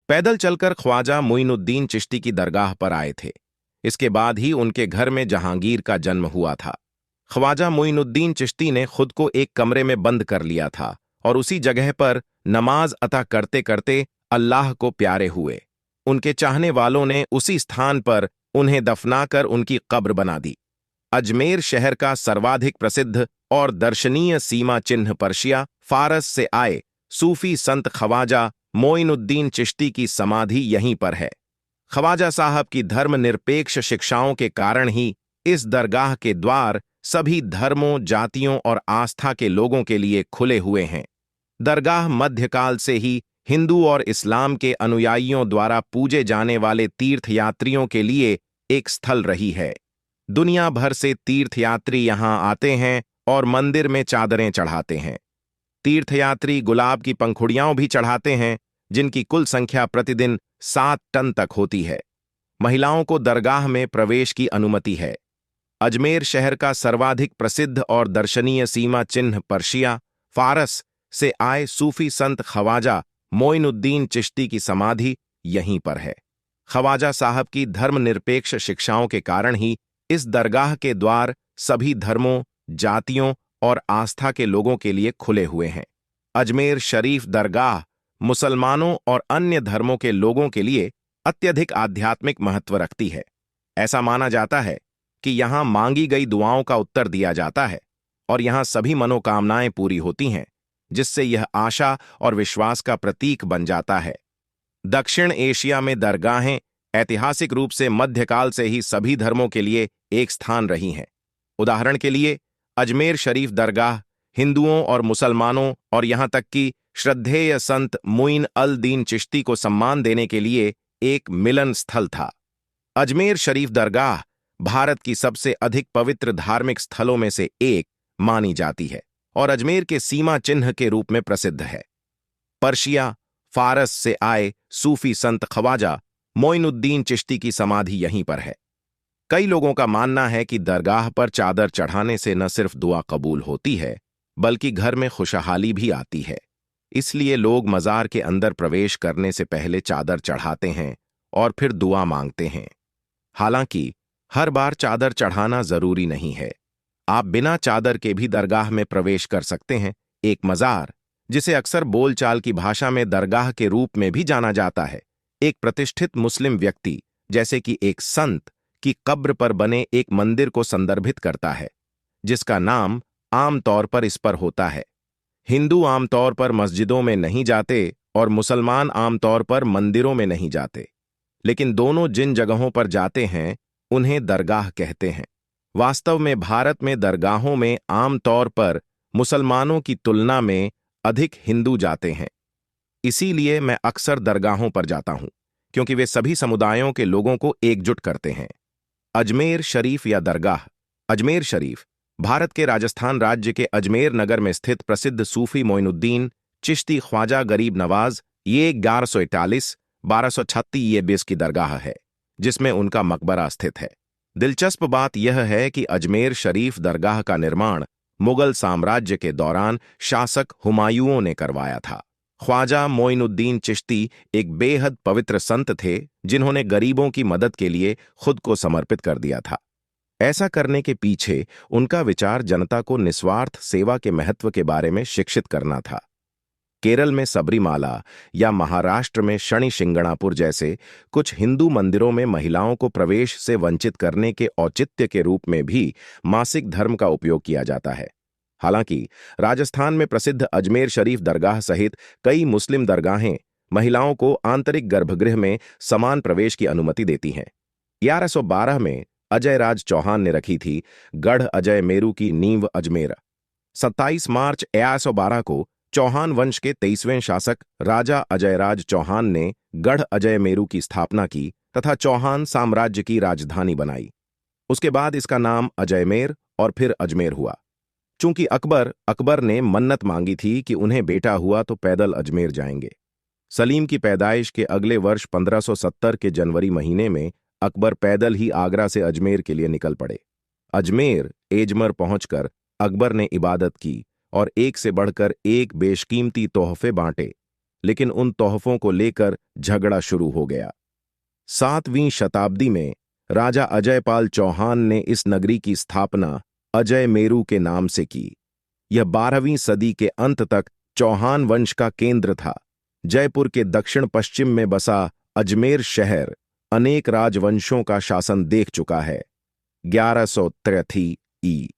पैदल चलकर ख्वाजा मुइनुद्दीन चिश्ती की दरगाह पर आए थे। इसके बाद ही उनके घर में जहांगीर का जन्म हुआ था। ख्वाजा मुइनुद्दीन चिश्ती ने खुद को एक कमरे में बंद कर लिया था और उसी जगह पर नमाज अता करते करते अल्लाह को प्यारे हुए। उनके चाहने वालों ने उसी स्थान पर उन्हें दफनाकर उनकी कब्र बना दी। अजमेर शहर का सर्वाधिक प्रसिद्ध और दर्शनीय सीमा चिन्ह पर्शिया, फारस से आए सूफी संत ख्वाजा मोइनुद्दीन चिश्ती की समाधि यहीं पर है। ख्वाजा साहब की धर्मनिरपेक्ष शिक्षाओं के कारण ही इस दरगाह के द्वार सभी धर्मों, जातियों और आस्था के लोगों के लिए खुले हुए हैं। दरगाह मध्यकाल से ही हिंदू और इस्लाम के अनुयायियों द्वारा पूजे जाने वाले तीर्थयात्रियों के लिए एक स्थल रही है। दुनिया भर से तीर्थयात्री यहाँ आते हैं और मंदिर में चादरें चढ़ाते हैं। तीर्थयात्री गुलाब की पंखुड़ियां भी चढ़ाते हैं, जिनकी कुल संख्या प्रतिदिन 7 टन तक होती है। महिलाओं को दरगाह में प्रवेश की अनुमति है। अजमेर शहर का सर्वाधिक प्रसिद्ध और दर्शनीय सीमा चिन्ह पर्शिया, फारस से आए सूफी संत ख्वाजा मोइनुद्दीन चिश्ती की समाधि यहीं पर है। ख्वाजा साहब की धर्मनिरपेक्ष शिक्षाओं के कारण ही इस दरगाह के द्वार सभी धर्मों, जातियों और आस्था के लोगों के लिए खुले हुए हैं। अजमेर शरीफ दरगाह मुसलमानों और अन्य धर्मों के लोगों के लिए अत्यधिक आध्यात्मिक महत्व रखती है। ऐसा माना जाता है कि यहाँ मांगी गई दुआओं का उत्तर दिया जाता है और यहाँ सभी मनोकामनाएं पूरी होती हैं, जिससे यह आशा और विश्वास का प्रतीक बन जाता है। दक्षिण एशिया में दरगाहें ऐतिहासिक रूप से मध्यकाल से ही सभी धर्मों के लिए एक स्थान रही हैं। उदाहरण के लिए अजमेर शरीफ दरगाह हिंदुओं और मुसलमानों और यहाँ तक कि श्रद्धेय संत मुइन अल दीन चिश्ती को सम्मान देने के लिए एक मिलन स्थल था। अजमेर शरीफ दरगाह भारत की सबसे अधिक पवित्र धार्मिक स्थलों में से एक मानी जाती है और अजमेर के सीमा चिन्ह के रूप में प्रसिद्ध है। पर्शिया, फारस से आए सूफी संत ख्वाजा मोइनुद्दीन चिश्ती की समाधि यहीं पर है। कई लोगों का मानना है कि दरगाह पर चादर चढ़ाने से न सिर्फ दुआ कबूल होती है, बल्कि घर में खुशहाली भी आती है। इसलिए लोग मज़ार के अंदर प्रवेश करने से पहले चादर चढ़ाते हैं और फिर दुआ मांगते हैं। हालांकि हर बार चादर चढ़ाना जरूरी नहीं है। आप बिना चादर के भी दरगाह में प्रवेश कर सकते हैं। एक मज़ार, जिसे अक्सर बोलचाल की भाषा में दरगाह के रूप में भी जाना जाता है, एक प्रतिष्ठित मुस्लिम व्यक्ति जैसे कि एक संत की कब्र पर बने एक मंदिर को संदर्भित करता है, जिसका नाम आमतौर पर इस पर होता है। हिंदू आमतौर पर मस्जिदों में नहीं जाते और मुसलमान आमतौर पर मंदिरों में नहीं जाते, लेकिन दोनों जिन जगहों पर जाते हैं उन्हें दरगाह कहते हैं। वास्तव में भारत में दरगाहों में आमतौर पर मुसलमानों की तुलना में अधिक हिंदू जाते हैं। इसीलिए मैं अक्सर दरगाहों पर जाता हूं, क्योंकि वे सभी समुदायों के लोगों को एकजुट करते हैं। अजमेर शरीफ या दरगाह। अजमेर शरीफ भारत के राजस्थान राज्य के अजमेर नगर में स्थित प्रसिद्ध सूफी मोइनुद्दीन चिश्ती ख्वाजा गरीब नवाज ये 1141-1236 ये बीस की दरगाह है, जिसमें उनका मकबरा स्थित है। दिलचस्प बात यह है कि अजमेर शरीफ दरगाह का निर्माण मुगल साम्राज्य के दौरान शासक हुमायूं ने करवाया था। ख्वाजा मोइनुद्दीन चिश्ती एक बेहद पवित्र संत थे, जिन्होंने गरीबों की मदद के लिए खुद को समर्पित कर दिया था। ऐसा करने के पीछे उनका विचार जनता को निस्वार्थ सेवा के महत्व के बारे में शिक्षित करना था। केरल में सबरीमाला या महाराष्ट्र में शनि शिंगणापुर जैसे कुछ हिंदू मंदिरों में महिलाओं को प्रवेश से वंचित करने के औचित्य के रूप में भी मासिक धर्म का उपयोग किया जाता है। हालांकि राजस्थान में प्रसिद्ध अजमेर शरीफ दरगाह सहित कई मुस्लिम दरगाहें महिलाओं को आंतरिक गर्भगृह में समान प्रवेश की अनुमति देती हैं। 1112 में अजय राज चौहान ने रखी थी गढ़ अजय मेरू की नींव अजमेर। 27 मार्च 1112 को चौहान वंश के 23वें शासक राजा अजयराज चौहान ने गढ़ अजय मेरू की स्थापना की तथा चौहान साम्राज्य की राजधानी बनाई। उसके बाद इसका नाम अजयमेर और फिर अजमेर हुआ। चूंकि अकबर ने मन्नत मांगी थी कि उन्हें बेटा हुआ तो पैदल अजमेर जाएंगे। सलीम की पैदाइश के अगले वर्ष 1570 के जनवरी महीने में अकबर पैदल ही आगरा से अजमेर के लिए निकल पड़े। अजमेर एजमर पहुंचकर अकबर ने इबादत की और एक से बढ़कर एक बेशकीमती तोहफे बांटे। लेकिन उन तोहफों को लेकर झगड़ा शुरू हो गया। 7वीं शताब्दी में राजा अजयपाल चौहान ने इस नगरी की स्थापना अजय मेरू के नाम से की। यह 12वीं सदी के अंत तक चौहान वंश का केंद्र था। जयपुर के दक्षिण पश्चिम में बसा अजमेर शहर अनेक राजवंशों का शासन देख चुका है। 1183 ई